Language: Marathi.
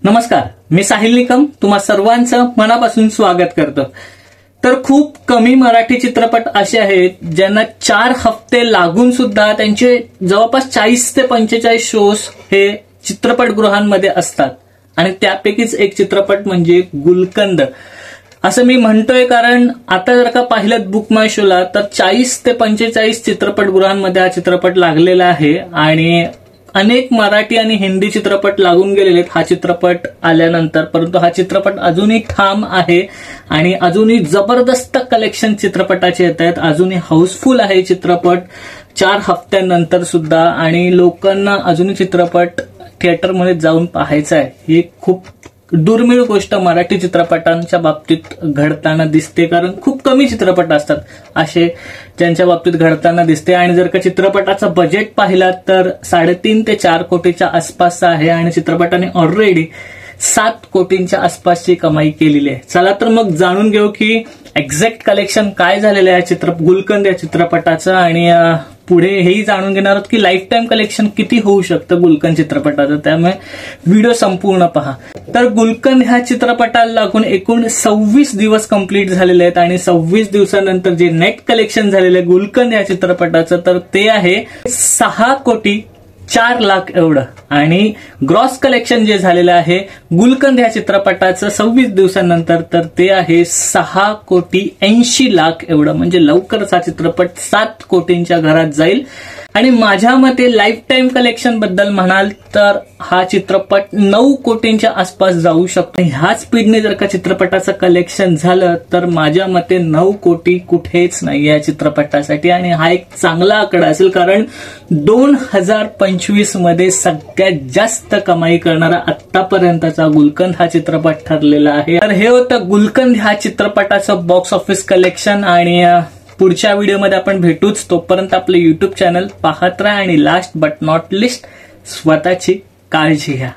नमस्कार, मी साहिल निकम तुम्हा सर्वांचं मनापासून स्वागत करतो। तर खूप कमी मराठी चित्रपट असे आहेत ज्यांना 4 हफ्ते लागून सुद्धा त्यांचे जवळपास 40 ते 45 शोज हे चित्रपटगृहांमध्ये असतात आणि त्यापैकीच एक चित्रपट म्हणजे गुलकंद। असं मी म्हणतोय कारण आता जर का पाहिलं बुक माय शोला तर 40 ते 45 चित्रपटगृहांमध्ये हा चित्रपट लागलेला आहे आणि अनेक मराठी आणि हिंदी चित्रपट लागून गेलेले आहेत हा चित्रपट आल्यानंतर, परंतु हा चित्रपट अजूनही ठाम आहे आणि अजूनही जबरदस्त कलेक्शन चित्रपटाचे येत आहेत। अजूनही हाऊसफुल आहे चित्रपट 4 हफ्त्यांनंतर सुद्धा आणि लोकांना अजूनही चित्रपट थिएटरमध्ये जाऊन पाहायचा आहे। ही खूप दुर्मिळ गोष्ट मराठी चित्रपटांच्या बाबतीत घडताना दिसते, कारण खूप कमी चित्रपट असतात असे ज्यांच्या बाबतीत घडताना दिसते। आणि जर का चित्रपटाचा बजेट पाहिला तर 3.5 ते 4 कोटीच्या आसपासचा आहे आणि चित्रपटाने ऑलरेडी 7 कोटींच्या आसपासची कमाई केलेली आहे। चला तर मग जाणून घेऊ की एक्झॅक्ट कलेक्शन काय झालेलं आहे गुलकंद या चित्रपटाचं आणि पुढे हेही जाणून घेणार आहोत की लाईफ टाइम कलेक्शन किती होऊ शकतं गुलकंद चित्रपटाचं, त्यामुळे व्हिडिओ संपूर्ण पहा। तर गुलकंद ह्या चित्रपटाला लागून एकूण 26 दिवस कंप्लीट झालेले आहेत आणि 26 दिवसानंतर जे नेट कलेक्शन झालेलं आहे गुलकंद या चित्रपटाचं तर ते आहे 6 कोटी 4 लाख एवढं आणि ग्रॉस कलेक्शन जे झालेलं आहे गुलकंद ह्या चित्रपटाचं 26 दिवसांनंतर तर ते आहे 6 कोटी 80 लाख एवढं। म्हणजे लवकरच हा चित्रपट 7 कोटींच्या घरात जाईल आणि माझ्या मते लाईफ टाइम कलेक्शन बद्दल म्हणाल तर हा चित्रपट 9 कोटींच्या आसपास जाऊ शकतो। ह्याच स्पीडने जर का चित्रपटाचं कलेक्शन झालं तर माझ्या मते 9 कोटी कुठेच नाही या चित्रपटासाठी आणि हा एक चांगला आकडा असेल, कारण 2025 मध्ये सगळ्यात जास्त कमाई करणारा आतापर्यंतचा गुलकंद हा चित्रपट ठरलेला आहे। तर हे होतं गुलकंद ह्या चित्रपटाचं बॉक्स ऑफिस कलेक्शन आणि पुढच्या व्हिडिओमध्ये आपण भेटूच। तोपर्यंत आपले YouTube चॅनल पाहत राहा आणि लास्ट बट नॉट लिस्ट स्वतःची काळजी घ्या।